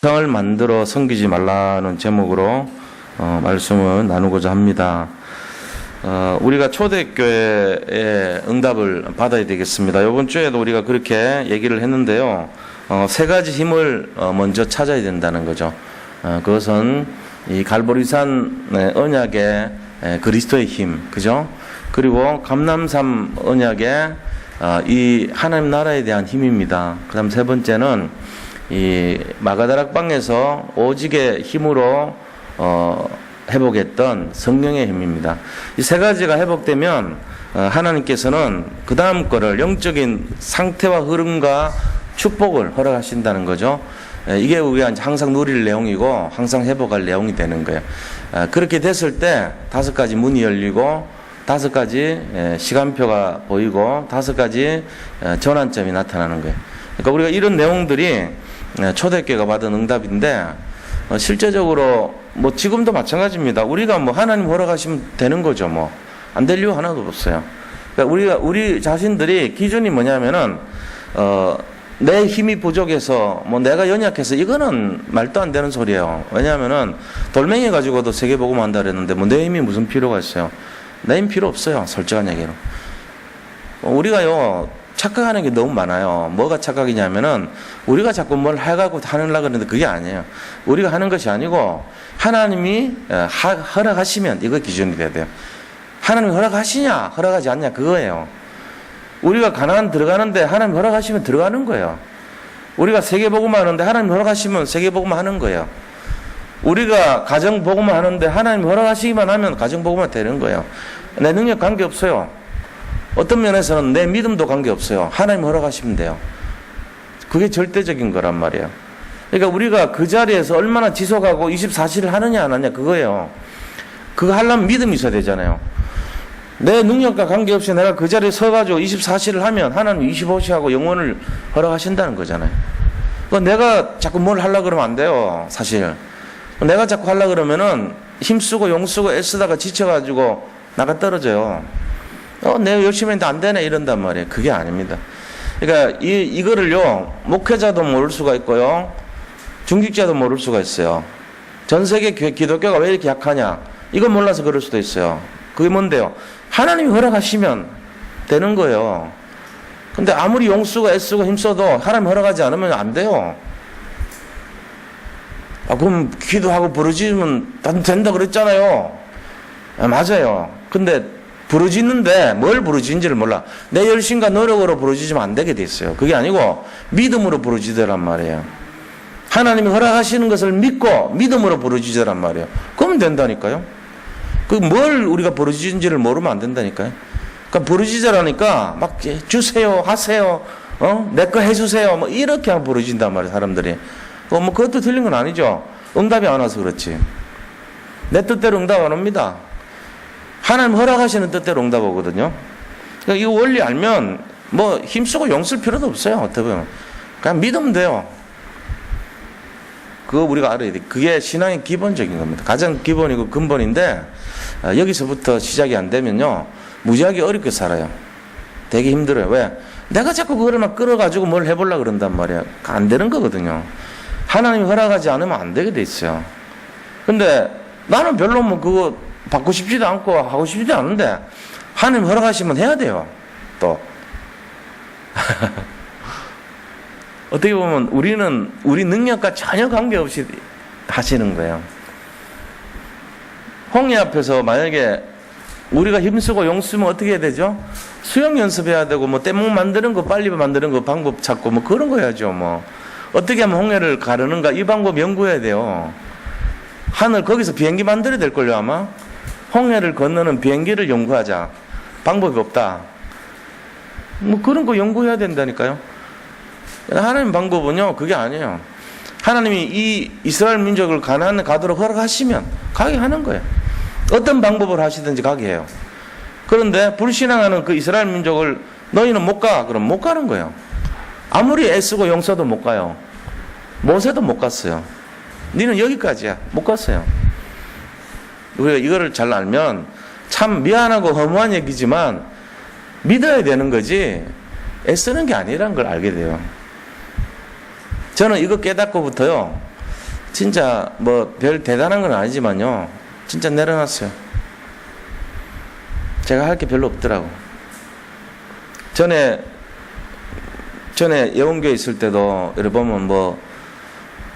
상을 만들어 섬기지 말라는 제목으로 말씀을 나누고자 합니다. 우리가 초대교회의 응답을 받아야 되겠습니다. 이번 주에도 우리가 그렇게 얘기를 했는데요. 세 가지 힘을 먼저 찾아야 된다는 거죠. 그것은 이 갈보리산 언약의 그리스도의 힘, 그죠? 그리고 감람산 언약의 이 하나님 나라에 대한 힘입니다. 그 다음 세 번째는 이 마가다락방에서 오직의 힘으로 회복했던 성령의 힘입니다. 이 세 가지가 회복되면 하나님께서는 그 다음 거를 영적인 상태와 흐름과 축복을 허락하신다는 거죠. 이게 우리가 항상 누릴 내용이고 항상 회복할 내용이 되는 거예요. 그렇게 됐을 때 5가지 문이 열리고 5가지 시간표가 보이고 5가지 전환점이 나타나는 거예요. 그러니까 우리가 이런 내용들이 초대교회가 받은 응답인데 실제적으로 뭐 지금도 마찬가지입니다. 우리가 뭐 하나님 허락하시면 되는 거죠. 뭐 안 될 이유 하나도 없어요. 그러니까 우리 자신들이 기준이 뭐냐면은 내 힘이 부족해서 뭐 내가 연약해서 이거는 말도 안 되는 소리예요. 왜냐하면은 돌멩이 가지고도 세계복음 한다 그랬는데 뭐 내 힘이 무슨 필요가 있어요? 내 힘 필요 없어요. 솔직한 얘기로. 우리가요 착각하는 게 너무 많아요. 뭐가 착각이냐면은 우리가 자꾸 뭘 해가고 하려고 그러는데 그게 아니에요. 우리가 하는 것이 아니고 하나님이 허락하시면 이거 기준이 돼야 돼요. 하나님이 허락하시냐 허락하지 않냐 그거예요. 우리가 가나안 들어가는데 하나님 허락하시면 들어가는 거예요. 우리가 세계복음 하는데 하나님 허락하시면 세계복음 하는 거예요. 우리가 가정복음 하는데 하나님 허락하시기만 하면 가정복음만 되는 거예요. 내 능력 관계없어요. 어떤 면에서는 내 믿음도 관계없어요. 하나님 허락하시면 돼요. 그게 절대적인 거란 말이에요. 그러니까 우리가 그 자리에서 얼마나 지속하고 24시를 하느냐 안 하느냐 그거예요. 그거 하려면 믿음이 있어야 되잖아요. 내 능력과 관계없이 내가 그 자리에 서가지고 24시를 하면 하나님 25시하고 영원을 허락하신다는 거잖아요. 내가 자꾸 뭘 하려고 그러면 안 돼요. 사실. 내가 자꾸 하려고 그러면은 힘쓰고 용쓰고 애쓰다가 지쳐가지고 나가 떨어져요. 내가 열심히 했는데 안 되네 이런단 말이에요. 그게 아닙니다. 그러니까 이거를요 목회자도 모를 수가 있고요 중직자도 모를 수가 있어요. 전 세계 기독교가 왜 이렇게 약하냐 이거 몰라서 그럴 수도 있어요. 그게 뭔데요? 하나님이 허락하시면 되는 거예요. 근데 아무리 용쓰고 애쓰고 힘써도 하나님 허락하지 않으면 안 돼요. 그럼 기도하고 부르짖으면 된다 그랬잖아요. 맞아요. 근데 부르짖는데 뭘 부르짖는지를 몰라. 내 열심과 노력으로 부르짖으면 안 되게 돼 있어요. 그게 아니고 믿음으로 부르짖으란 말이에요. 하나님이 허락하시는 것을 믿고 믿음으로 부르짖으란 말이에요. 그러면 된다니까요. 그 뭘 우리가 부르짖는지를 모르면 안 된다니까요. 그러니까 부르짖으라니까 막 주세요 하세요 내 거 해주세요 뭐 이렇게 하고 부르짖는단 말이에요. 사람들이. 뭐 그것도 틀린 건 아니죠. 응답이 안 와서 그렇지. 내 뜻대로 응답 안 옵니다. 하나님 허락하시는 뜻대로 응답 오거든요. 그러니까 이 원리 알면 뭐 힘쓰고 용쓸 필요도 없어요. 어떻게 보면. 그냥 믿으면 돼요. 그거 우리가 알아야 돼. 그게 신앙의 기본적인 겁니다. 가장 기본이고 근본인데 여기서부터 시작이 안 되면요. 무지하게 어렵게 살아요. 되게 힘들어요. 왜? 내가 자꾸 그거를 막 끌어가지고 뭘 해보려고 그런단 말이야. 안 되는 거거든요. 하나님이 허락하지 않으면 안 되게 돼 있어요. 근데 나는 별로 뭐 그거 받고 싶지도 않고 하고 싶지도 않은데 하나님 허락하시면 해야 돼요. 또 어떻게 보면 우리는 우리 능력과 전혀 관계없이 하시는 거예요. 홍해 앞에서 만약에 우리가 힘쓰고 용쓰면 어떻게 해야 되죠? 수영 연습해야 되고 뭐 떼목 만드는 거 빨리 만드는 거 방법 찾고 뭐 그런 거 해야죠. 뭐 어떻게 하면 홍해를 가르는가 이 방법 연구해야 돼요. 하늘 거기서 비행기 만들어야 될걸요 아마. 홍해를 건너는 비행기를 연구하자. 방법이 없다. 뭐 그런 거 연구해야 된다니까요. 하나님 방법은요 그게 아니에요. 하나님이 이 이스라엘 민족을 가나안에 가도록 허락하시면 가게 하는 거예요. 어떤 방법을 하시든지 가게 해요. 그런데 불신앙하는 그 이스라엘 민족을 너희는 못 가. 그럼 못 가는 거예요. 아무리 애쓰고 용서도 못 가요. 모세도 못 갔어요. 너는 여기까지야. 못 갔어요. 우리가 이거를 잘 알면 참 미안하고 허무한 얘기지만 믿어야 되는 거지 애쓰는 게 아니라는 걸 알게 돼요. 저는 이거 깨닫고부터요 진짜 뭐 별 대단한 건 아니지만요. 진짜 내려놨어요. 제가 할 게 별로 없더라고. 전에 예원교회 있을 때도 이렇게 보면 뭐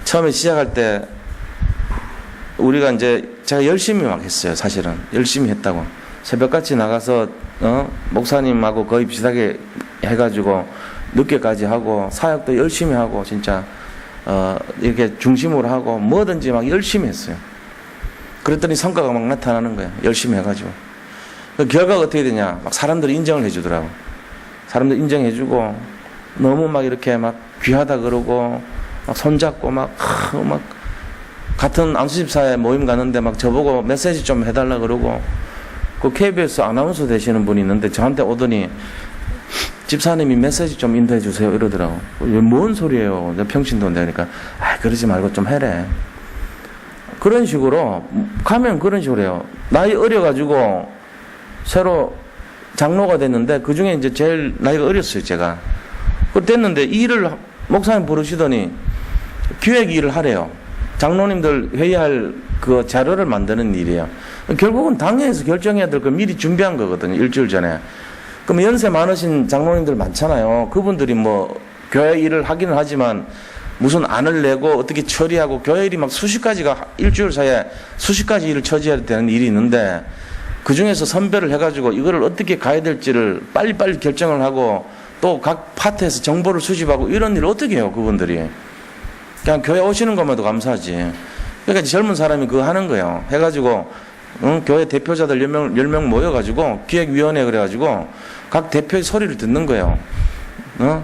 처음에 시작할 때 우리가 이제 제가 열심히 막 했어요. 사실은 열심히 했다고. 새벽같이 나가서 목사님하고 거의 비슷하게 해가지고 늦게까지 하고 사역도 열심히 하고 진짜 이렇게 중심으로 하고 뭐든지 막 열심히 했어요. 그랬더니 성과가 막 나타나는 거예요. 열심히 해가지고. 그 결과가 어떻게 되냐? 막 사람들이 인정을 해주더라고. 사람들 인정해주고 너무 막 이렇게 막 귀하다 그러고 막 손잡고 막 같은 안수집사에 모임 가는데 막 저보고 메시지 좀 해달라 그러고 그 KBS 아나운서 되시는 분이 있는데 저한테 오더니 집사님이 메시지 좀 인도해 주세요 이러더라고. 뭔 소리예요? 내 평신도 온다니까 그러지 말고 좀 해래. 그런 식으로 가면 그런 식으로 해요. 나이 어려가지고 새로 장로가 됐는데 그 중에 이제 제일 나이가 어렸어요 제가. 그 됐는데 일을 목사님 부르시더니 기획 일을 하래요. 장로님들 회의할 그 자료를 만드는 일이에요. 결국은 당회에서 결정해야 될 거 미리 준비한 거거든요. 일주일 전에. 그럼 연세 많으신 장로님들 많잖아요. 그분들이 뭐 교회 일을 하기는 하지만 무슨 안을 내고 어떻게 처리하고 교회 일이 막 수십 가지가 일주일 사이에 수십 가지 일을 처리해야 되는 일이 있는데 그 중에서 선별을 해가지고 이거를 어떻게 가야 될지를 빨리빨리 결정을 하고 또 각 파트에서 정보를 수집하고 이런 일을 어떻게 해요 그분들이. 그냥 교회 오시는 것만도 감사하지. 그러니까 젊은 사람이 그거 하는 거예요. 해가지고 교회 대표자들 10명 모여가지고 기획위원회 그래가지고 각 대표의 소리를 듣는 거예요.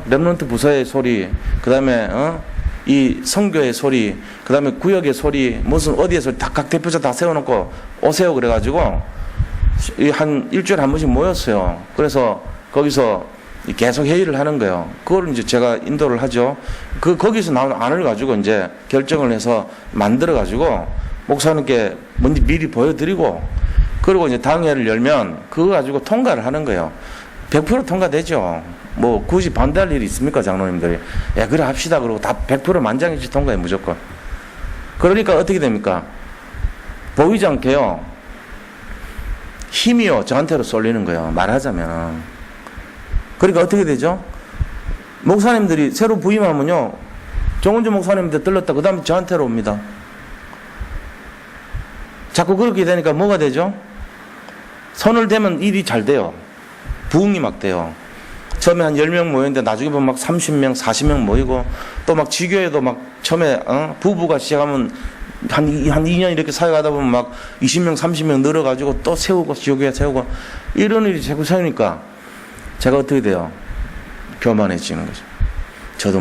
렘넌트 부서의 소리, 그 다음에 이 성교의 소리, 그 다음에 구역의 소리, 무슨 어디의 소리 다 각 대표자 다 세워놓고 오세요 그래가지고 한 일주일에 한 번씩 모였어요. 그래서 거기서 계속 회의를 하는 거예요. 그걸 이제 제가 인도를 하죠. 거기서 나온 안을 가지고 이제 결정을 해서 만들어가지고 목사님께 먼저 미리 보여드리고 그리고 이제 당회를 열면 그거 가지고 통과를 하는 거예요. 100% 통과되죠. 뭐 굳이 반대할 일이 있습니까 장로님들이. 그래 합시다 그러고 다 100% 만장일치 통과해 무조건. 그러니까 어떻게 됩니까? 보이지 않게요. 힘이요 저한테로 쏠리는 거예요. 말하자면. 그러니까 어떻게 되죠? 목사님들이 새로 부임하면요. 정은주 목사님한테 들렀다. 그 다음에 저한테로 옵니다. 자꾸 그렇게 되니까 뭐가 되죠? 손을 대면 일이 잘 돼요. 부흥이 막 돼요. 처음에 한 10명 모였는데 나중에 보면 막 30명, 40명 모이고 또 막 지교회도 막 처음에 부부가 시작하면 한 2년 이렇게 사역하다 보면 막 20명, 30명 늘어가지고 또 세우고 지교회 세우고 이런 일이 자꾸 생기니까 제가 어떻게 돼요? 교만해지는 거죠. 저도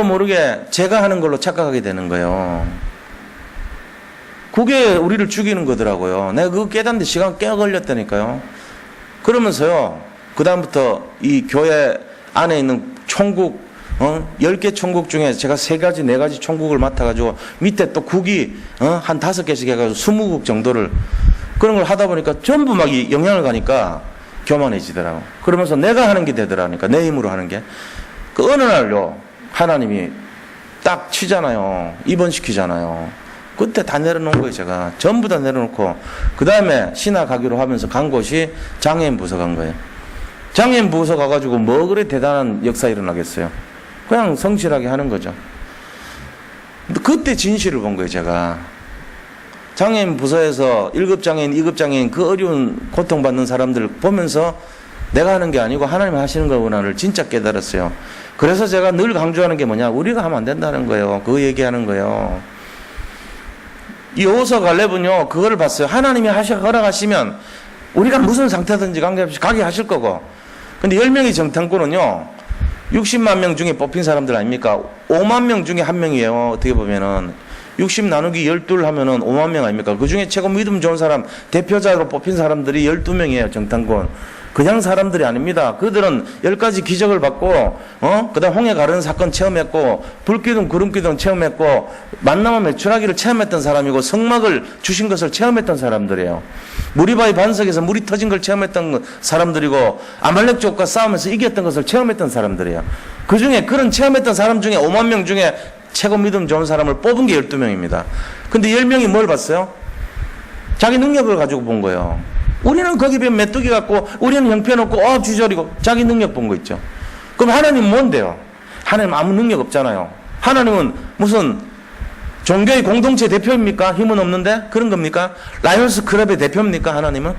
모르게 제가 하는 걸로 착각하게 되는 거예요. 그게 우리를 죽이는 거더라고요. 내가 그거 깨닫는데 시간 꽤 걸렸다니까요. 그러면서요, 그 다음부터 이 교회 안에 있는 총국, 10개 총국 중에 제가 3가지, 4가지 총국을 맡아가지고 밑에 또 국이, 한 5개씩 해가지고 20국 정도를 그런 걸 하다 보니까 전부 막 영향을 가니까 교만해지더라고. 그러면서 내가 하는 게 되더라니까. 내 힘으로 하는 게. 그 어느 날요, 하나님이 딱 치잖아요. 입원시키잖아요. 그때 다 내려놓은 거예요, 제가. 전부 다 내려놓고. 그 다음에 신학 가기로 하면서 간 곳이 장애인 부서 간 거예요. 장애인 부서 가가지고 뭐 그래 대단한 역사 일어나겠어요. 그냥 성실하게 하는 거죠. 그때 진실을 본 거예요, 제가. 장애인 부서에서 1급 장애인, 2급 장애인 그 어려운 고통받는 사람들 보면서 내가 하는 게 아니고 하나님 하시는 거구나를 진짜 깨달았어요. 그래서 제가 늘 강조하는 게 뭐냐. 우리가 하면 안 된다는 거예요. 그거 얘기하는 거예요. 이 오서 갈렙은요, 그거를 봤어요. 하나님이 허락하시면 우리가 무슨 상태든지 관계없이 가게 하실 거고. 근데 10명의 정탐꾼은요, 60만 명 중에 뽑힌 사람들 아닙니까? 5만 명 중에 한 명이에요. 어떻게 보면은. 60 나누기 12 하면은 5만 명 아닙니까? 그 중에 최고 믿음 좋은 사람, 대표자로 뽑힌 사람들이 12명이에요, 정탐꾼. 그냥 사람들이 아닙니다. 그들은 10가지 기적을 받고, 그 다음 홍해 가르는 사건 체험했고, 불기둥, 구름기둥 체험했고, 만나면 매출하기를 체험했던 사람이고, 성막을 주신 것을 체험했던 사람들이에요. 무리바위 반석에서 물이 터진 걸 체험했던 사람들이고, 아말렉 족과 싸우면서 이겼던 것을 체험했던 사람들이에요. 그 중에 그런 체험했던 사람 중에 5만 명 중에 최고 믿음 좋은 사람을 뽑은 게 12명입니다. 근데 10명이 뭘 봤어요? 자기 능력을 가지고 본 거예요. 우리는 거기 비해 메뚜기 같고, 우리는 형편없고, 주저리고, 자기 능력 본 거 있죠. 그럼 하나님은 뭔데요? 하나님 아무 능력 없잖아요. 하나님은 무슨 종교의 공동체 대표입니까? 힘은 없는데? 그런 겁니까? 라이온스 클럽의 대표입니까? 하나님은?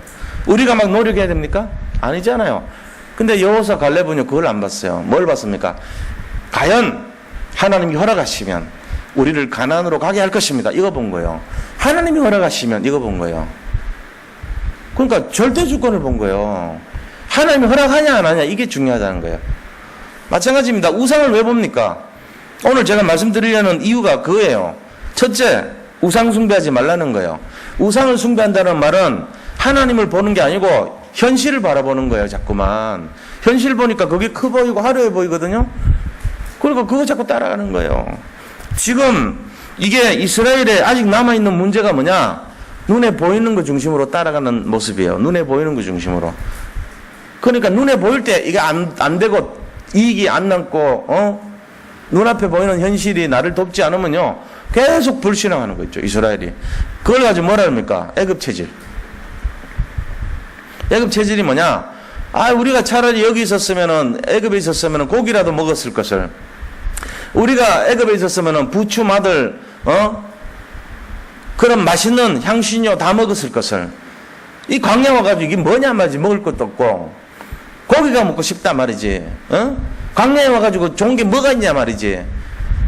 우리가 막 노력해야 됩니까? 아니잖아요. 근데 여호수아 갈렙은요, 그걸 안 봤어요. 뭘 봤습니까? 과연 하나님이 허락하시면 우리를 가나안으로 가게 할 것입니다. 이거 본 거예요. 하나님이 허락하시면 이거 본 거예요. 그러니까 절대 주권을 본 거예요. 하나님이 허락하냐 안 하냐 이게 중요하다는 거예요. 마찬가지입니다. 우상을 왜 봅니까? 오늘 제가 말씀드리려는 이유가 그거예요. 첫째, 우상 숭배하지 말라는 거예요. 우상을 숭배한다는 말은 하나님을 보는 게 아니고 현실을 바라보는 거예요. 자꾸만 현실 보니까 그게 커 보이고 화려해 보이거든요. 그러니까 그거 자꾸 따라가는 거예요. 지금 이게 이스라엘에 아직 남아있는 문제가 뭐냐? 눈에 보이는 거 중심으로 따라가는 모습이에요. 눈에 보이는 거 중심으로. 그러니까 눈에 보일 때 이게 안 되고 이익이 안 남고 눈앞에 보이는 현실이 나를 돕지 않으면요 계속 불신앙하는 거 있죠. 이스라엘이. 그걸 가지고 뭐라 합니까? 애굽 체질. 애굽 체질이 뭐냐? 우리가 차라리 여기 있었으면은, 애굽에 있었으면은 고기라도 먹었을 것을. 우리가 애굽에 있었으면은 부추 마들, 그런 맛있는 향신료 다 먹었을 것을. 이 광야 와가지고 이게 뭐냐 말이지. 먹을 것도 없고. 고기가 먹고 싶다 말이지. 광야에 와가지고 좋은 게 뭐가 있냐 말이지.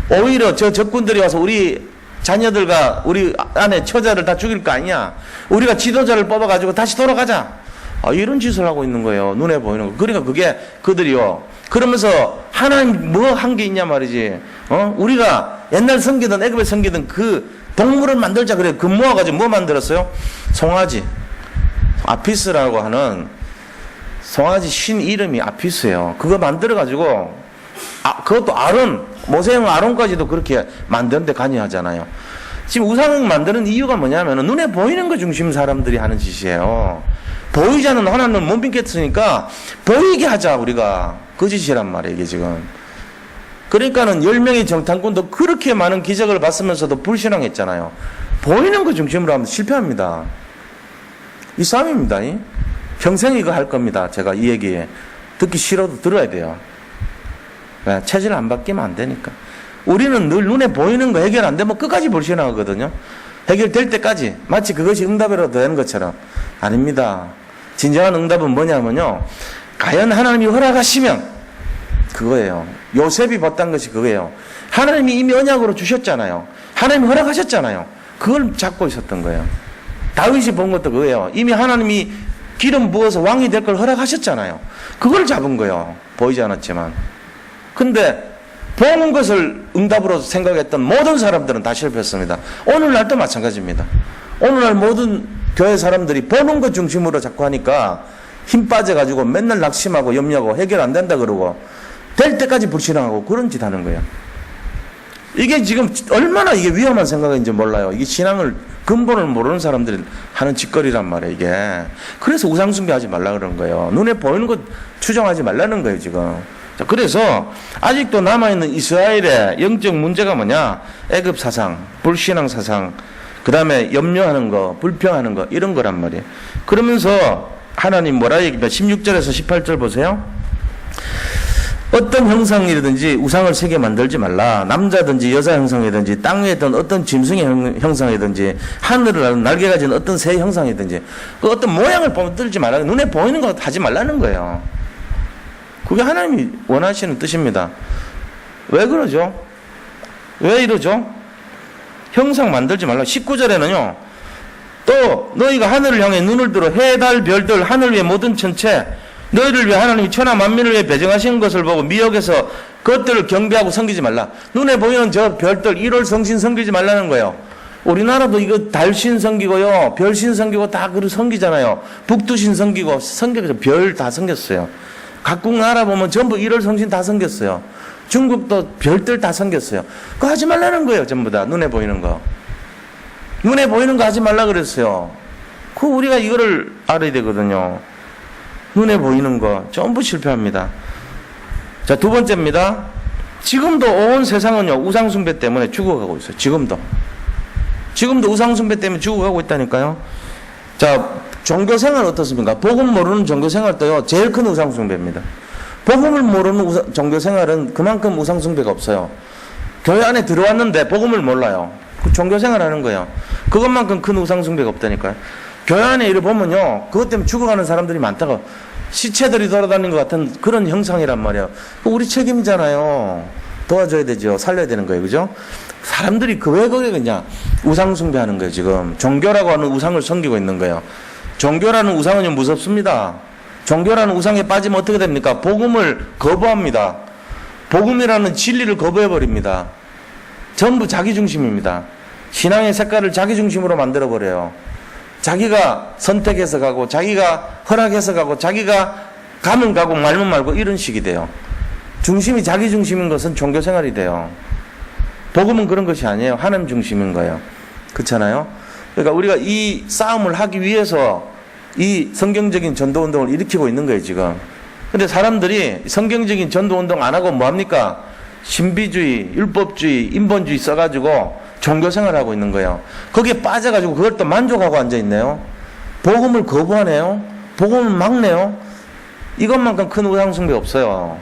오히려 저 적군들이 와서 우리 자녀들과 우리 아내 처자를 다 죽일 거 아니냐. 우리가 지도자를 뽑아가지고 다시 돌아가자. 이런 짓을 하고 있는 거예요. 눈에 보이는 거. 그러니까 그게 그들이요. 그러면서 하나님 뭐 한 게 있냐 말이지. 우리가 옛날 섬기던 애굽에 섬기던 그 동물을 만들자 그래. 그 모아가지고 뭐 만들었어요? 송아지. 아피스라고 하는 송아지 신 이름이 아피스예요. 그거 만들어가지고 그것도 모세형 아론까지도 그렇게 만드는데 관여하잖아요. 지금 우상 만드는 이유가 뭐냐면 눈에 보이는 거 중심 사람들이 하는 짓이에요. 보이지 않는 하나님을 못 믿겠으니까 보이게 하자 우리가. 그 짓이란 말이에요 이게 지금. 그러니까는 10명의 정탐꾼도 그렇게 많은 기적을 봤으면서도 불신앙했잖아요. 보이는 거 중심으로 하면 실패합니다. 이 싸움입니다. 평생 이거 할 겁니다. 제가 이 얘기에 듣기 싫어도 들어야 돼요. 체질 안 바뀌면 안 되니까. 우리는 늘 눈에 보이는 거 해결 안 되면 끝까지 불신앙하거든요. 해결될 때까지 마치 그것이 응답이라도 되는 것처럼. 아닙니다. 진정한 응답은 뭐냐면요, 과연 하나님이 허락하시면 그거예요. 요셉이 봤던 것이 그거예요. 하나님이 이미 언약으로 주셨잖아요. 하나님이 허락하셨잖아요. 그걸 잡고 있었던 거예요. 다윗이 본 것도 그거예요. 이미 하나님이 기름 부어서 왕이 될 걸 허락하셨잖아요. 그걸 잡은 거예요. 보이지 않았지만. 근데 보는 것을 응답으로 생각했던 모든 사람들은 다 실패했습니다. 오늘날도 마찬가지입니다. 오늘날 모든 교회 사람들이 보는 것 중심으로 자꾸 하니까 힘 빠져가지고 맨날 낙심하고 염려하고 해결 안 된다 그러고 될 때까지 불신앙하고 그런 짓 하는 거예요. 이게 지금 얼마나 이게 위험한 생각인지 몰라요. 이게 신앙을 근본을 모르는 사람들이 하는 짓거리란 말이에요, 이게. 그래서 우상숭배하지 말라 그러는 거예요. 눈에 보이는 것 추정하지 말라는 거예요, 지금. 자, 그래서 아직도 남아있는 이스라엘의 영적 문제가 뭐냐? 애굽 사상, 불신앙 사상, 그 다음에 염려하는 거, 불평하는 거, 이런 거란 말이에요. 그러면서 하나님 뭐라 얘기합니까? 16절에서 18절 보세요. 어떤 형상이든지 우상을 새겨 만들지 말라. 남자든지 여자 형상이든지 땅 위에 있던 어떤 짐승의 형상이든지 하늘을 나는 날개 가진 어떤 새 형상이든지 그 어떤 모양을 보면 들지 말라. 눈에 보이는 거 하지 말라는 거예요. 그게 하나님이 원하시는 뜻입니다. 왜 그러죠? 왜 이러죠? 형상 만들지 말라. 19절에는요. 또 너희가 하늘을 향해 눈을 들어 해, 달, 별들, 하늘 위의 모든 천체 너희를 위해 하나님이 천하 만민을 위해 배정하신 것을 보고 미혹해서 그것들을 경배하고 섬기지 말라. 눈에 보이는 저 별들 1월 성신 섬기지 말라는 거예요. 우리나라도 이거 달신 섬기고요. 별신 섬기고 다 그걸 섬기잖아요. 북두신 섬기고 별 다 섬겼어요. 각국 나라 보면 전부 1월 성신 다 섬겼어요. 중국도 별들 다 섬겼어요. 그거 하지 말라는 거예요. 전부 다 눈에 보이는 거. 눈에 보이는 거 하지 말라 그랬어요. 그 우리가 이거를 알아야 되거든요. 눈에 보이는 거 전부 실패합니다. 자, 두 번째입니다. 지금도 온 세상은요, 우상숭배 때문에 죽어가고 있어요. 지금도 우상숭배 때문에 죽어가고 있다니까요. 자, 종교생활 어떻습니까? 복음 모르는 종교생활도요, 제일 큰 우상숭배입니다. 복음을 모르는 종교생활은 그만큼 우상숭배가 없어요. 교회 안에 들어왔는데 복음을 몰라요. 그 종교생활 하는 거예요. 그것만큼 큰 우상숭배가 없다니까요. 교회 안에 이를 보면요, 그것 때문에 죽어가는 사람들이 많다고. 시체들이 돌아다니는 것 같은 그런 형상이란 말이에요. 우리 책임이잖아요. 도와줘야 되죠. 살려야 되는 거예요. 그죠? 사람들이 왜 거기에 그냥 우상숭배하는 거예요. 지금 종교라고 하는 우상을 섬기고 있는 거예요. 종교라는 우상은 무섭습니다. 종교라는 우상에 빠지면 어떻게 됩니까? 복음을 거부합니다. 복음이라는 진리를 거부해버립니다. 전부 자기중심입니다. 신앙의 색깔을 자기중심으로 만들어버려요. 자기가 선택해서 가고, 자기가 허락해서 가고, 자기가 가면 가고 말면 말고 이런 식이 돼요. 중심이 자기중심인 것은 종교생활이 돼요. 복음은 그런 것이 아니에요. 하나님 중심인 거예요. 그렇잖아요? 그러니까 우리가 이 싸움을 하기 위해서 이 성경적인 전도운동을 일으키고 있는 거예요, 지금. 근데 사람들이 성경적인 전도운동 안 하고 뭐합니까? 신비주의, 율법주의, 인본주의 써가지고 종교생활을 하고 있는 거예요. 거기에 빠져가지고 그걸 또 만족하고 앉아있네요. 복음을 거부하네요. 복음을 막네요. 이것만큼 큰 우상숭배 없어요.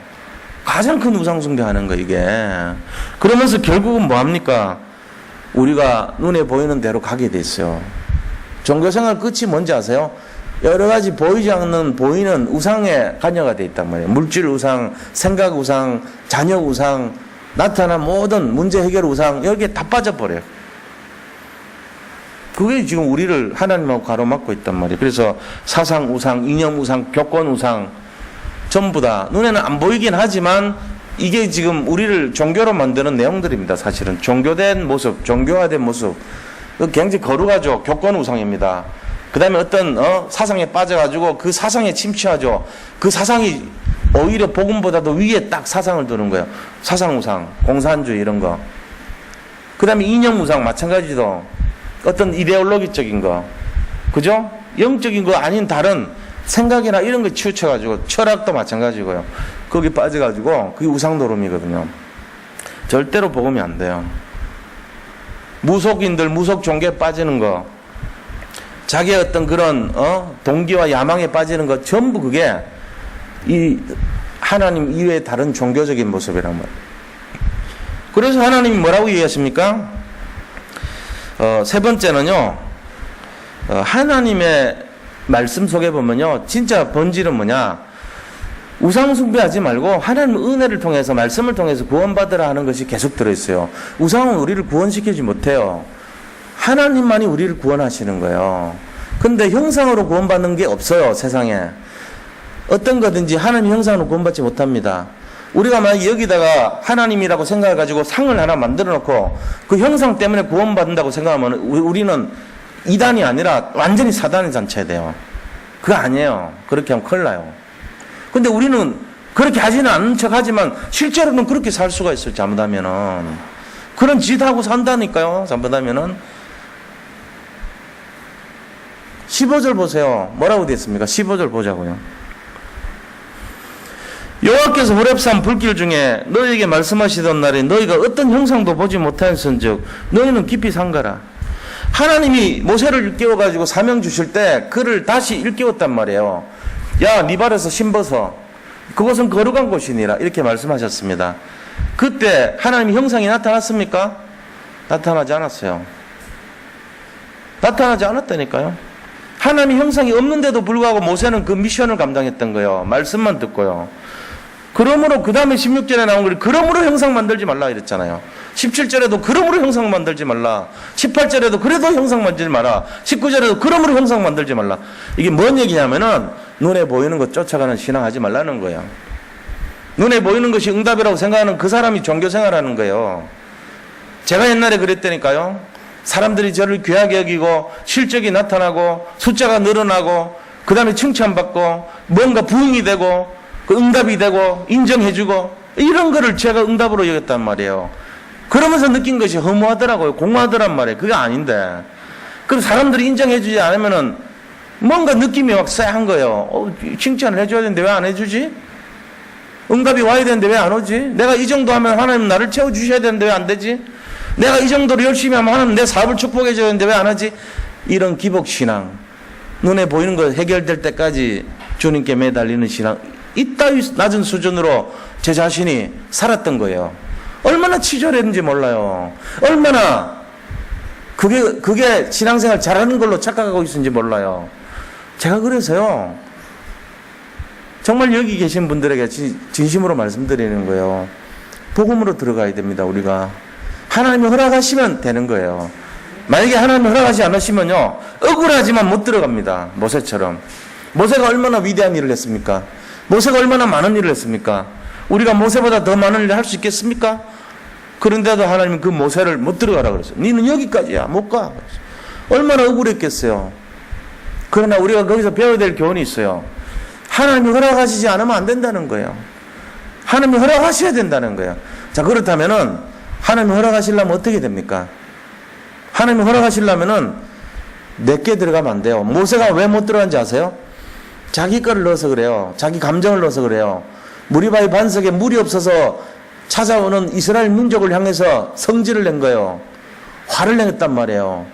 가장 큰 우상숭배 하는 거, 이게. 그러면서 결국은 뭐합니까? 우리가 눈에 보이는 대로 가게 됐어요. 종교생활 끝이 뭔지 아세요? 여러 가지 보이지 않는, 보이는 우상에 관여가 되어 있단 말이에요. 물질 우상, 생각 우상, 자녀 우상, 나타난 모든 문제 해결 우상, 여기에 다 빠져버려요. 그게 지금 우리를 하나님하고 가로막고 있단 말이에요. 그래서 사상 우상, 이념 우상, 교권 우상, 전부 다 눈에는 안 보이긴 하지만 이게 지금 우리를 종교로 만드는 내용들입니다. 사실은 종교된 모습, 종교화된 모습, 굉장히 거룩하죠. 교권 우상입니다. 그 다음에 어떤 사상에 빠져가지고 그 사상에 침취하죠. 그 사상이 오히려 복음보다도 위에 딱 사상을 두는 거예요. 사상 우상, 공산주의 이런 거. 그 다음에 이념 우상 마찬가지도 어떤 이데올로기적인 거, 그죠? 영적인 거 아닌 다른 생각이나 이런 거 치우쳐가지고, 철학도 마찬가지고요. 거기 빠져가지고 그게 우상노름이거든요. 절대로 복음이 안 돼요. 무속인들, 무속 종교에 빠지는 거, 자기의 어떤 그런 동기와 야망에 빠지는 것, 전부 그게 이 하나님 이외의 다른 종교적인 모습이란 말이에요. 그래서 하나님이 뭐라고 얘기하십니까? 세 번째는요, 하나님의 말씀 속에 보면요, 진짜 본질은 뭐냐? 우상 숭배하지 말고 하나님 은혜를 통해서, 말씀을 통해서 구원받으라 하는 것이 계속 들어있어요. 우상은 우리를 구원시키지 못해요. 하나님만이 우리를 구원하시는 거예요. 근데 형상으로 구원받는 게 없어요, 세상에. 어떤 거든지 하나님 형상으로 구원받지 못합니다. 우리가 만약 여기다가 하나님이라고 생각해가지고 상을 하나 만들어 놓고 그 형상 때문에 구원받는다고 생각하면 우리는 이단이 아니라 완전히 사단의 잔치가 돼요. 그거 아니에요. 그렇게 하면 큰일 나요. 근데 우리는 그렇게 하지는 않는 척 하지만 실제로는 그렇게 살 수가 있어요, 잘못하면은. 그런 짓 하고 산다니까요, 잘못하면은. 15절 보세요. 뭐라고 되어 있습니까? 15절 보자고요. 여호와께서 호렙산 불길 중에 너희에게 말씀하시던 날에 너희가 어떤 형상도 보지 못하였은즉 너희는 깊이 삼가라. 하나님이 모세를 일깨워가지고 사명 주실 때 그를 다시 일깨웠단 말이에요. 야, 네 발에서 신 벗어. 그것은 거룩한 곳이니라. 이렇게 말씀하셨습니다. 그때 하나님의 형상이 나타났습니까? 나타나지 않았어요. 나타나지 않았다니까요. 하나님의 형상이 없는데도 불구하고 모세는 그 미션을 감당했던 거예요. 말씀만 듣고요. 그러므로 그 다음에 16절에 나온 걸 그러므로 형상 만들지 말라 이랬잖아요. 17절에도 그러므로 형상 만들지 말라. 18절에도 그래도 형상 만들지 마라. 19절에도 그러므로 형상 만들지 말라. 이게 뭔 얘기냐면은 눈에 보이는 것 쫓아가는 신앙하지 말라는 거예요. 눈에 보이는 것이 응답이라고 생각하는 그 사람이 종교생활하는 거예요. 제가 옛날에 그랬다니까요. 사람들이 저를 귀하게 여기고 실적이 나타나고 숫자가 늘어나고 그 다음에 칭찬받고 뭔가 부흥이 되고 그 응답이 되고 인정해주고 이런 거를 제가 응답으로 여겼단 말이에요. 그러면서 느낀 것이 허무하더라고요. 공허하더란 말이에요. 그게 아닌데. 그럼 사람들이 인정해주지 않으면은 뭔가 느낌이 막 쎄한 거예요. 칭찬을 해줘야 되는데 왜 안 해주지? 응답이 와야 되는데 왜 안 오지? 내가 이 정도 하면 하나님 나를 채워주셔야 되는데 왜 안 되지? 내가 이 정도로 열심히 하면 하나님 내 사업을 축복해 줘야 되는데 왜 안 하지? 이런 기복신앙, 눈에 보이는 거 해결될 때까지 주님께 매달리는 신앙, 이따위 낮은 수준으로 제 자신이 살았던 거예요. 얼마나 치졸했는지 몰라요. 얼마나 그게 신앙생활 잘하는 걸로 착각하고 있는지 몰라요. 제가 그래서요, 정말 여기 계신 분들에게 진심으로 말씀드리는 거예요. 복음으로 들어가야 됩니다. 우리가 하나님이 허락하시면 되는 거예요. 만약에 하나님이 허락하지 않으시면요, 억울하지만 못 들어갑니다. 모세처럼. 모세가 얼마나 위대한 일을 했습니까? 모세가 얼마나 많은 일을 했습니까? 우리가 모세보다 더 많은 일을 할 수 있겠습니까? 그런데도 하나님은 그 모세를 못 들어가라 그랬어요. 너는 여기까지야, 못 가. 얼마나 억울했겠어요. 그러나 우리가 거기서 배워야 될 교훈이 있어요. 하나님이 허락하시지 않으면 안 된다는 거예요. 하나님이 허락하셔야 된다는 거예요. 자, 그렇다면은 하나님이 허락하시려면 어떻게 됩니까? 하나님이 허락하시려면은 내게 들어가면 안 돼요. 모세가 왜 못 들어간지 아세요? 자기 거를 넣어서 그래요. 자기 감정을 넣어서 그래요. 무리바위 반석에 물이 없어서 찾아오는 이스라엘 민족을 향해서 성질을 낸 거예요. 화를 냈단 말이에요.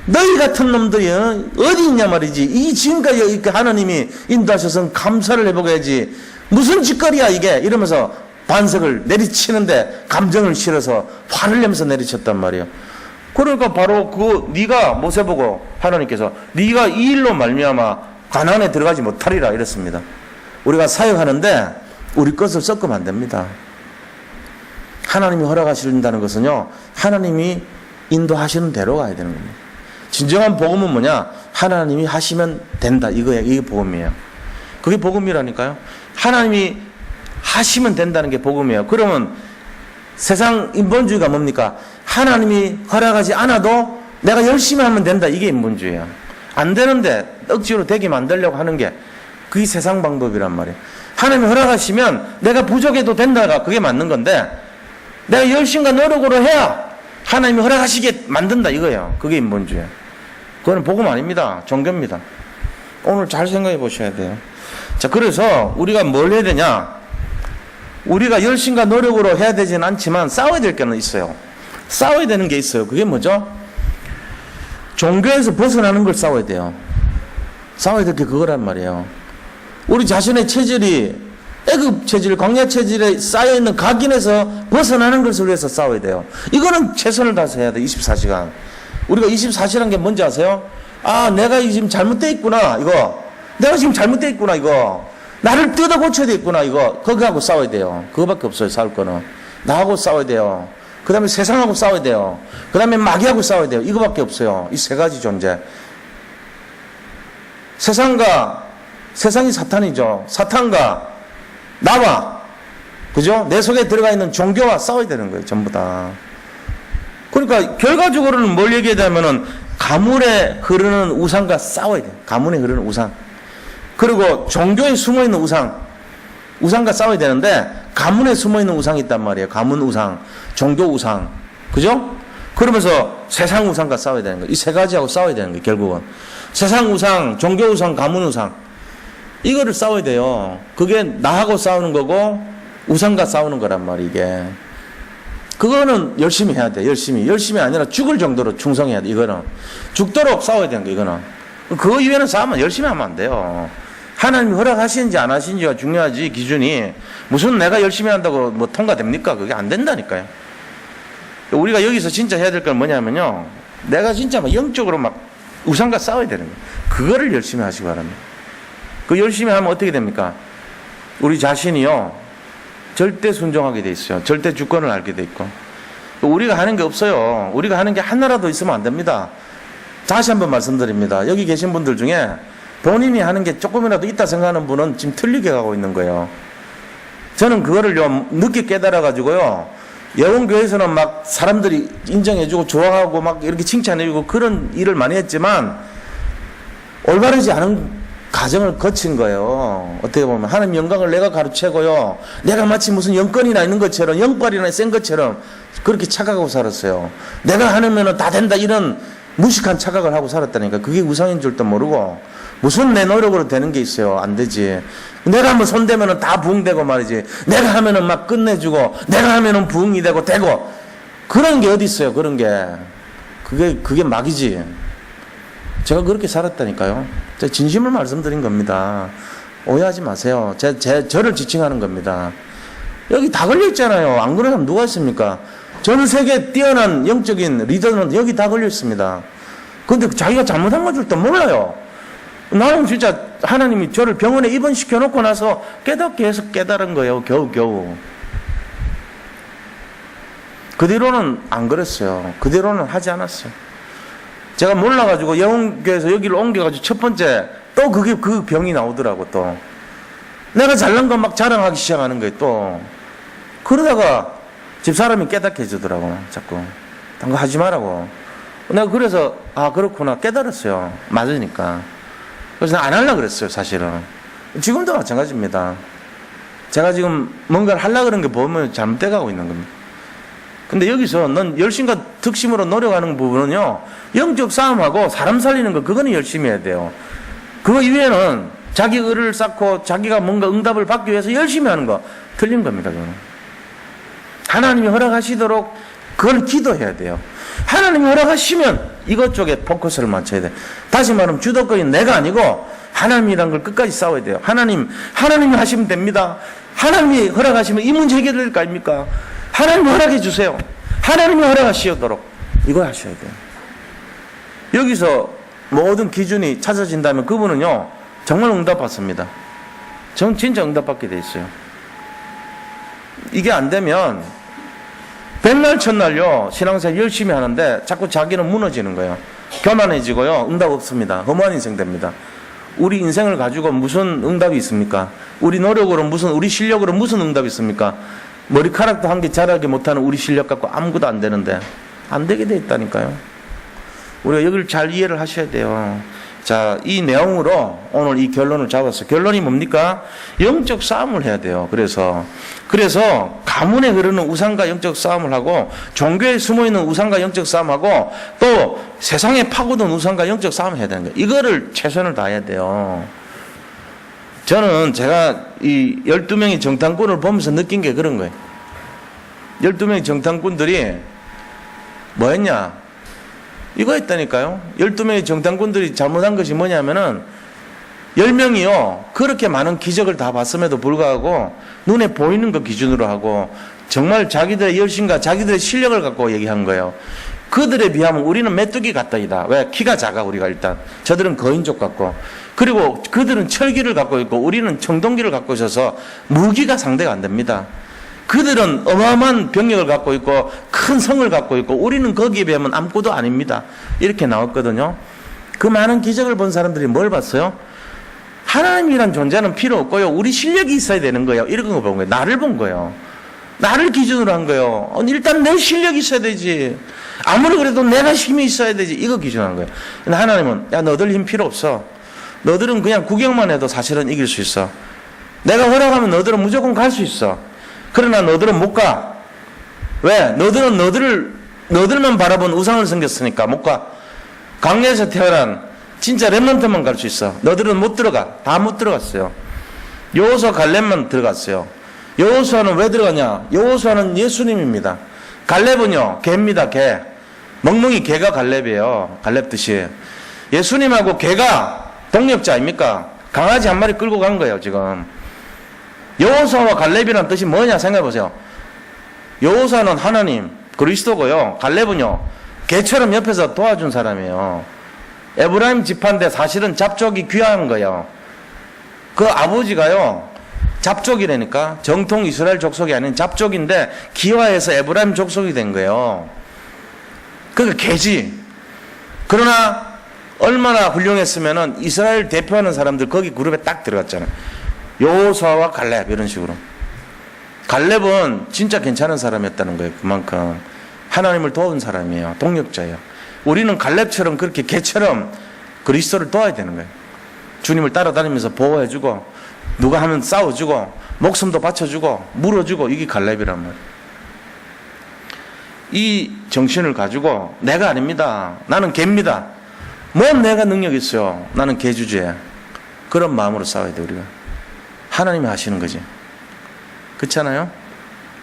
너희 같은 놈들이 어디 있냐 말이지. 이 지금까지 이렇게 하나님이 인도하셔서 감사를 해보게야지. 무슨 짓거리야 이게. 이러면서 반석을 내리치는데 감정을 실어서 화를 내면서 내리쳤단 말이에요. 그러니까 바로 네가 모세 보고 하나님께서 네가 이 일로 말미암아 가나안에 들어가지 못하리라 이랬습니다. 우리가 사역하는데 우리 것을 섞으면 안 됩니다. 하나님이 허락하신다는 것은요, 하나님이 인도하시는 대로 가야 되는 겁니다. 진정한 복음은 뭐냐? 하나님이 하시면 된다. 이게 복음이에요. 그게 복음이라니까요. 하나님이 하시면 된다는 게 복음이에요. 그러면 세상 인본주의가 뭡니까? 하나님이 허락하지 않아도 내가 열심히 하면 된다. 이게 인본주의예요. 안 되는데 억지로 되게 만들려고 하는 게 그게 세상 방법이란 말이에요. 하나님이 허락하시면 내가 부족해도 된다가 그게 맞는 건데 내가 열심과 노력으로 해야 하나님이 허락하시게 만든다 이거예요. 그게 인본주의예요. 그거는 복음 아닙니다. 종교입니다. 오늘 잘 생각해 보셔야 돼요. 자, 그래서 우리가 뭘 해야 되냐? 우리가 열심과 노력으로 해야 되지는 않지만 싸워야 될 게는 있어요. 싸워야 되는 게 있어요. 그게 뭐죠? 종교에서 벗어나는 걸 싸워야 돼요. 싸워야 될 게 그거란 말이에요. 우리 자신의 체질이 애굽 체질, 광야 체질에 쌓여있는 각인에서 벗어나는 것을 위해서 싸워야 돼요. 이거는 최선을 다해서 해야 돼요. 24시간. 우리가 24시간 게 뭔지 아세요? 아, 내가 지금 잘못되어 있구나, 이거. 내가 지금 잘못되어 있구나, 이거. 나를 뜯어 고쳐야 되겠구나, 이거. 거기하고 싸워야 돼요. 그거밖에 없어요, 싸울 거는. 나하고 싸워야 돼요. 그 다음에 세상하고 싸워야 돼요. 그 다음에 마귀하고 싸워야 돼요. 이거밖에 없어요. 이 세 가지 존재. 세상이 사탄이죠. 사탄과 나와, 그죠? 내 속에 들어가 있는 종교와 싸워야 되는 거예요, 전부 다. 그러니까 결과적으로는 뭘 얘기하자면은 가문에 흐르는 우상과 싸워야 돼요. 가문에 흐르는 우상. 그리고 종교에 숨어 있는 우상과 싸워야 되는데 가문에 숨어 있는 우상이 있단 말이에요. 가문 우상, 종교 우상, 그죠? 그러면서 세상 우상과 싸워야 되는 거예요. 이 세 가지하고 싸워야 되는 거예요, 결국은. 세상 우상, 종교 우상, 가문 우상. 이거를 싸워야 돼요. 그게 나하고 싸우는 거고 우상과 싸우는 거란 말이에요, 이게. 그거는 열심히 해야 돼. 열심히 아니라 죽을 정도로 충성해야 돼. 이거는 죽도록 싸워야 되는 거. 이거는 그거 이외에는 싸우면 열심히 하면 안 돼요. 하나님이 허락하시는지 안 하시는지가 중요하지. 기준이 무슨 내가 열심히 한다고 뭐 통과됩니까? 그게 안 된다니까요. 우리가 여기서 진짜 해야 될 건 뭐냐면요, 내가 진짜 막 영적으로 막 우상과 싸워야 되는 거예요. 그거를 열심히 하시기 바랍니다. 그 열심히 하면 어떻게 됩니까? 우리 자신이요, 절대 순종하게 돼 있어요. 절대 주권을 알게 돼 있고. 우리가 하는 게 없어요. 우리가 하는 게 하나라도 있으면 안 됩니다. 다시 한번 말씀드립니다. 여기 계신 분들 중에 본인이 하는 게 조금이라도 있다 생각하는 분은 지금 틀리게 가고 있는 거예요. 저는 그거를 좀 늦게 깨달아가지고요, 예원교회에서는 막 사람들이 인정해주고 좋아하고 막 이렇게 칭찬해주고 그런 일을 많이 했지만 올바르지 않은 과정을 거친 거예요. 어떻게 보면 하나님 영광을 내가 가르치고요, 내가 마치 무슨 영권이나 있는 것처럼, 영빨이나 센 것처럼 그렇게 착각하고 살았어요. 내가 하면은 다 된다, 이런 무식한 착각을 하고 살았다니까. 그게 우상인 줄도 모르고 무슨 내 노력으로 되는 게 있어요. 안 되지. 내가 한번 손대면은 다 부흥되고 말이지. 내가 하면은 막 끝내주고 내가 하면은 부흥이 되고 그런 게 어디 있어요. 그런 게 그게 막이지. 제가 그렇게 살았다니까요. 제가 진심을 말씀드린 겁니다. 오해하지 마세요. 저를 지칭하는 겁니다. 여기 다 걸려 있잖아요. 안 그런 사람 누가 있습니까? 전 세계 뛰어난 영적인 리더는 여기 다 걸려 있습니다. 근데 자기가 잘못한 건 줄도 몰라요. 나는 진짜 하나님이 저를 병원에 입원시켜 놓고 나서 깨닫게 해서 깨달은 거예요. 겨우겨우. 그 뒤로는 안 그랬어요. 그 뒤로는 하지 않았어요. 제가 몰라가지고 영흥교회에서 여기를 옮겨가지고 첫 번째 또 그 병이 나오더라고. 또 내가 잘난 거 막 자랑하기 시작하는 거예요. 또 그러다가 집사람이 깨닫게 해주더라고. 자꾸 딴 거 하지 말라고. 내가 그래서 그렇구나 깨달았어요. 맞으니까. 그래서 안 하려고 그랬어요. 사실은 지금도 마찬가지입니다. 제가 지금 뭔가를 하려고 그런 게 보면 잘못돼 가고 있는 겁니다. 근데 여기서 넌 열심과 특심으로 노력하는 부분은요, 영적 싸움하고 사람 살리는 거, 그거는 열심히 해야 돼요. 그거 이외에는 자기 의를 쌓고 자기가 뭔가 응답을 받기 위해서 열심히 하는 거 틀린 겁니다. 그거는 하나님이 허락하시도록 그걸 기도해야 돼요. 하나님이 허락하시면 이것 쪽에 포커스를 맞춰야 돼. 다시 말하면 주도권이 내가 아니고 하나님이란 걸 끝까지 싸워야 돼요. 하나님이 하시면 됩니다. 하나님이 허락하시면 이 문제 해결될 거 아닙니까? 하나님 허락해 주세요. 하나님이 허락하시도록 이걸 하셔야 돼요. 여기서 모든 기준이 찾아진다면 그분은요 정말 응답받습니다. 전 진짜 응답받게 돼 있어요. 이게 안 되면 백날 첫날요 신앙생활 열심히 하는데 자꾸 자기는 무너지는 거예요. 교만해지고요 응답 없습니다. 허무한 인생 됩니다. 우리 인생을 가지고 무슨 응답이 있습니까? 우리 노력으로 우리 실력으로 무슨 응답이 있습니까? 머리카락도 한 개 자라게 못하는 우리 실력 갖고 아무것도 안 되는데 안 되게 돼 있다니까요. 우리가 여기를 잘 이해를 하셔야 돼요. 자, 이 내용으로 오늘 이 결론을 잡았어요. 결론이 뭡니까? 영적 싸움을 해야 돼요. 그래서 가문에 흐르는 우상과 영적 싸움을 하고 종교에 숨어있는 우상과 영적 싸움하고 또 세상에 파고든 우상과 영적 싸움을 해야 되는 거예요. 이거를 최선을 다해야 돼요. 저는 제가 이 12명의 정탐꾼을 보면서 느낀 게 그런 거예요. 12명의 정탐꾼들이 뭐 했냐? 이거 했다니까요. 12명의 정탐꾼들이 잘못한 것이 뭐냐면은 10명이요. 그렇게 많은 기적을 다 봤음에도 불구하고 눈에 보이는 것 기준으로 하고 정말 자기들의 열심과 자기들의 실력을 갖고 얘기한 거예요. 그들에 비하면 우리는 메뚜기 같다이다. 왜? 키가 작아 우리가 일단. 저들은 거인족 같고 그리고 그들은 철기를 갖고 있고 우리는 청동기를 갖고 있어서 무기가 상대가 안 됩니다. 그들은 어마어마한 병력을 갖고 있고 큰 성을 갖고 있고 우리는 거기에 비하면 아무것도 아닙니다. 이렇게 나왔거든요. 그 많은 기적을 본 사람들이 뭘 봤어요? 하나님이란 존재는 필요 없고요. 우리 실력이 있어야 되는 거예요. 이런 거 본 거예요. 나를 본 거예요. 나를 기준으로 한 거예요. 일단 내 실력이 있어야 되지. 아무리 그래도 내가 힘이 있어야 되지. 이거 기준으로 한 거예요. 근데 하나님은 야 너들 힘 필요 없어. 너들은 그냥 구경만 해도 사실은 이길 수 있어. 내가 허락하면 너들은 무조건 갈 수 있어. 그러나 너들은 못 가. 왜? 너들은 너들만 바라본 우상을 섬겼으니까 못 가. 광야에서 태어난 진짜 렘넌트만 갈 수 있어. 너들은 못 들어가. 다 못 들어갔어요. 여호수아 갈렙만 들어갔어요. 여호수아는 왜 들어가냐? 여호수아는 예수님입니다. 갈렙은요 개입니다. 개. 멍멍이 개가 갈렙이에요. 갈렙 뜻이. 예수님하고 개가 동력자 아닙니까? 강아지 한 마리 끌고 간 거예요 지금. 여호수아와 갈렙이라는 뜻이 뭐냐 생각해 보세요. 여호수아는 하나님 그리스도고요. 갈렙은요 개처럼 옆에서 도와준 사람이에요. 에브라임 지파인데 사실은 잡족이 귀한 거예요. 그 아버지가요 잡족이라니까 정통 이스라엘 족속이 아닌 잡족인데 기화해서 에브라임 족속이 된 거예요. 그게 개지. 그러나 얼마나 훌륭했으면은 이스라엘 대표하는 사람들 거기 그룹에 딱 들어갔잖아요. 여호수아와 갈렙 이런 식으로. 갈렙은 진짜 괜찮은 사람이었다는 거예요. 그만큼 하나님을 도운 사람이에요. 동력자예요. 우리는 갈렙처럼 그렇게 개처럼 그리스도를 도와야 되는 거예요. 주님을 따라다니면서 보호해주고 누가 하면 싸워주고 목숨도 바쳐주고 물어주고 이게 갈렙이란 말이에요. 이 정신을 가지고 내가 아닙니다. 나는 개입니다. 뭔 내가 능력이 있어요. 나는 개 주제야. 그런 마음으로 싸워야 돼 우리가. 하나님이 하시는 거지. 그렇잖아요?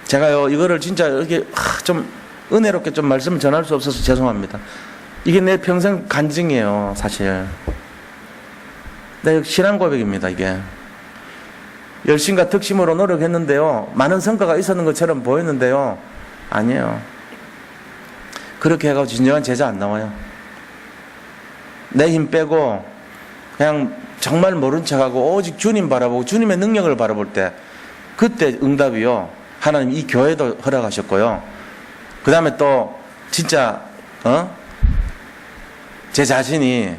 제가요 이거를 진짜 이렇게 좀 은혜롭게 좀 말씀을 전할 수 없어서 죄송합니다. 이게 내 평생 간증이에요 사실. 내 신앙 고백입니다 이게. 열심과 특심으로 노력했는데요 많은 성과가 있었는 것처럼 보였는데요 아니에요. 그렇게 해가지고 진정한 제자 안 나와요. 내 힘 빼고 그냥 정말 모른 척하고 오직 주님 바라보고 주님의 능력을 바라볼 때 그때 응답이요 하나님 이 교회도 허락하셨고요 그 다음에 또 진짜 제 자신이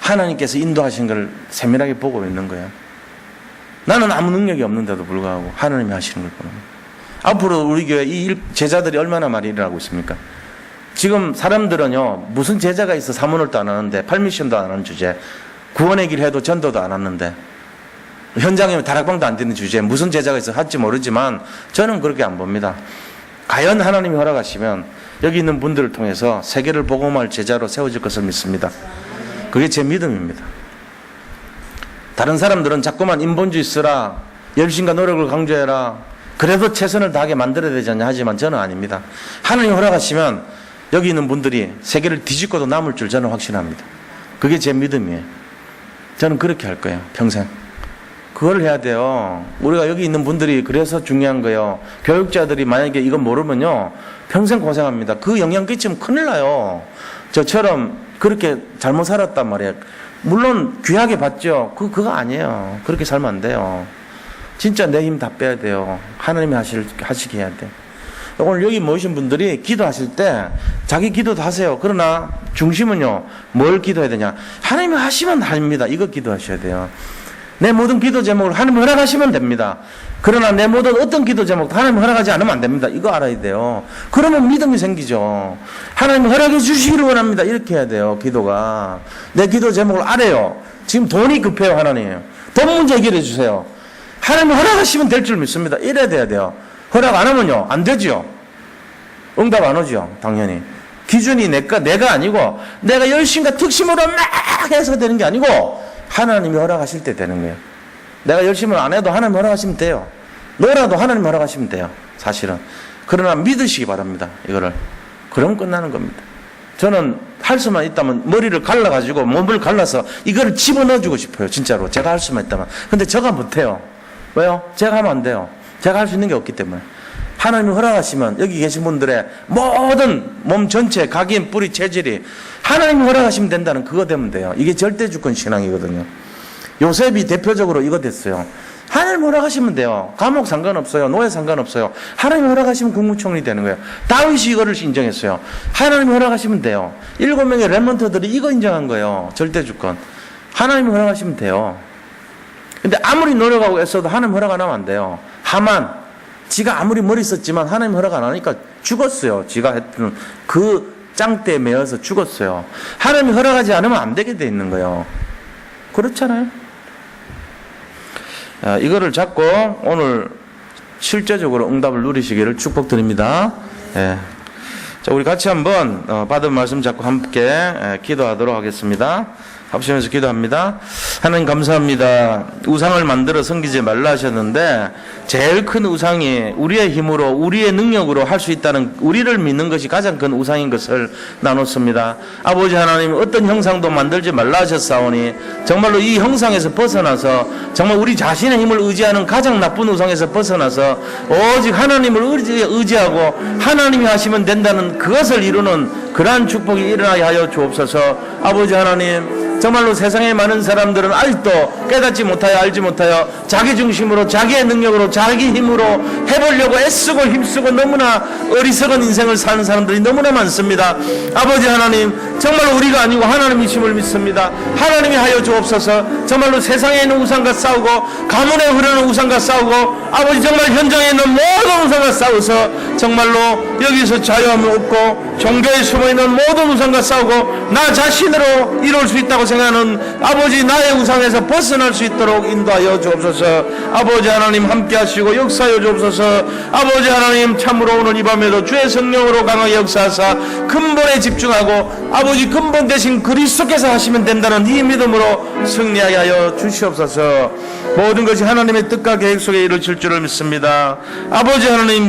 하나님께서 인도하신 걸 세밀하게 보고 있는 거예요. 나는 아무 능력이 없는데도 불구하고 하나님이 하시는 걸 보는 거예요. 앞으로 우리 교회 이 제자들이 얼마나 많이 일어나고 있습니까? 지금 사람들은요 무슨 제자가 있어 사문을도 안 하는데 팔미션도 안 하는 주제, 구원의 길 해도 전도도 안 하는데 현장에 다락방도 안 되는 주제에 무슨 제자가 있어 할지 모르지만 저는 그렇게 안 봅니다. 과연 하나님이 허락하시면 여기 있는 분들을 통해서 세계를 복음할 제자로 세워질 것을 믿습니다. 그게 제 믿음입니다. 다른 사람들은 자꾸만 인본주의 쓰라, 열심과 노력을 강조해라, 그래도 최선을 다하게 만들어야 되지 않냐 하지만 저는 아닙니다. 하나님이 허락하시면 여기 있는 분들이 세계를 뒤집고도 남을 줄 저는 확신합니다. 그게 제 믿음이에요. 저는 그렇게 할 거예요 평생. 그걸 해야 돼요. 우리가 여기 있는 분들이 그래서 중요한 거예요. 교육자들이 만약에 이거 모르면요 평생 고생합니다. 그 영향 끼치면 큰일 나요. 저처럼 그렇게 잘못 살았단 말이에요. 물론 귀하게 봤죠. 그거 아니에요. 그렇게 살면 안 돼요. 진짜 내 힘 다 빼야 돼요. 하나님이 하시게 해야 돼. 오늘 여기 모이신 분들이 기도하실 때 자기 기도도 하세요. 그러나 중심은요 뭘 기도해야 되냐, 하나님이 하시면 됩니다. 이거 기도하셔야 돼요. 내 모든 기도 제목을 하나님 허락하시면 됩니다. 그러나 내 모든 어떤 기도 제목도 하나님 허락하지 않으면 안 됩니다. 이거 알아야 돼요. 그러면 믿음이 생기죠. 하나님 허락해 주시기를 원합니다. 이렇게 해야 돼요. 기도가. 내 기도 제목을 알아요. 지금 돈이 급해요. 하나님 돈 문제 해결해 주세요. 하나님 허락하시면 될 줄 믿습니다. 이래야 돼요. 허락 안 하면요 안 되죠. 응답 안 오죠. 당연히 기준이 내가 아니고 내가 열심과 특심으로 막 해서 되는 게 아니고 하나님이 허락하실 때 되는 거예요. 내가 열심을 안 해도 하나님 허락하시면 돼요. 너라도 하나님 허락하시면 돼요 사실은. 그러나 믿으시기 바랍니다 이거를. 그럼 끝나는 겁니다. 저는 할 수만 있다면 머리를 갈라가지고 몸을 갈라서 이거를 집어넣어주고 싶어요 진짜로. 제가 할 수만 있다면. 근데 제가 못해요. 왜요? 제가 하면 안 돼요. 제가 할 수 있는 게 없기 때문에. 하나님이 허락하시면 여기 계신 분들의 모든 몸 전체 각인 뿌리 체질이 하나님이 허락하시면 된다는 그거 되면 돼요. 이게 절대주권 신앙이거든요. 요셉이 대표적으로 이거 됐어요. 하나님 허락하시면 돼요. 감옥 상관없어요. 노예 상관없어요. 하나님 허락하시면 국무총리 되는 거예요. 다윗이 이거를 인정했어요. 하나님 허락하시면 돼요. 7명의 렘넌트들이 이거 인정한 거예요. 절대주권. 하나님 허락하시면 돼요. 근데 아무리 노력하고 애써도 하나님 허락 안 하면 안 돼요. 하만 지가 아무리 머리 썼지만 하나님 허락 안 하니까 죽었어요. 지가 했던 그 짱대에 매여서 죽었어요. 하나님이 허락하지 않으면 안 되게 돼 있는 거예요. 그렇잖아요. 이거를 잡고 오늘 실제적으로 응답을 누리시기를 축복드립니다. 예. 자, 우리 같이 한번 받은 말씀 잡고 함께 기도하도록 하겠습니다. 합심해서 기도합니다. 하나님 감사합니다. 우상을 만들어 섬기지 말라 하셨는데 제일 큰 우상이 우리의 힘으로 우리의 능력으로 할 수 있다는 우리를 믿는 것이 가장 큰 우상인 것을 나눴습니다. 아버지 하나님 어떤 형상도 만들지 말라 하셨사오니 정말로 이 형상에서 벗어나서 정말 우리 자신의 힘을 의지하는 가장 나쁜 우상에서 벗어나서 오직 하나님을 의지하고 하나님이 하시면 된다는 그것을 이루는 그러한 축복이 일어나게 하여 주옵소서. 아버지 하나님 정말로 세상에 많은 사람들은 아직도 깨닫지 못하여 알지 못하여 자기 중심으로 자기의 능력으로 자기 힘으로 해보려고 애쓰고 힘쓰고 너무나 어리석은 인생을 사는 사람들이 너무나 많습니다. 아버지 하나님 정말로 우리가 아니고 하나님이심을 믿습니다. 하나님이 하여 주옵소서. 정말로 세상에 있는 우상과 싸우고 가문에 흐르는 우상과 싸우고 아버지 정말 현장에 있는 모든 우상과 싸워서 정말로 여기서 자유함을 얻고 종교에 숨어있는 모든 우상과 싸우고 나 자신으로 이룰 수 있다고 생각하는 아버지 나의 우상에서 벗어날 수 있도록 인도하여 주옵소서. 아버지 하나님 함께 하시고 역사하여 주옵소서. 아버지 하나님 참으로 오늘 이 밤에도 주의 성령으로 강하게 역사하사 근본에 집중하고 아버지 근본 대신 그리스도께서 하시면 된다는 이 믿음으로 승리하게 하여 주시옵소서. 모든 것이 하나님의 뜻과 계획 속에 이루어질 줄을 믿습니다. 아버지 하나님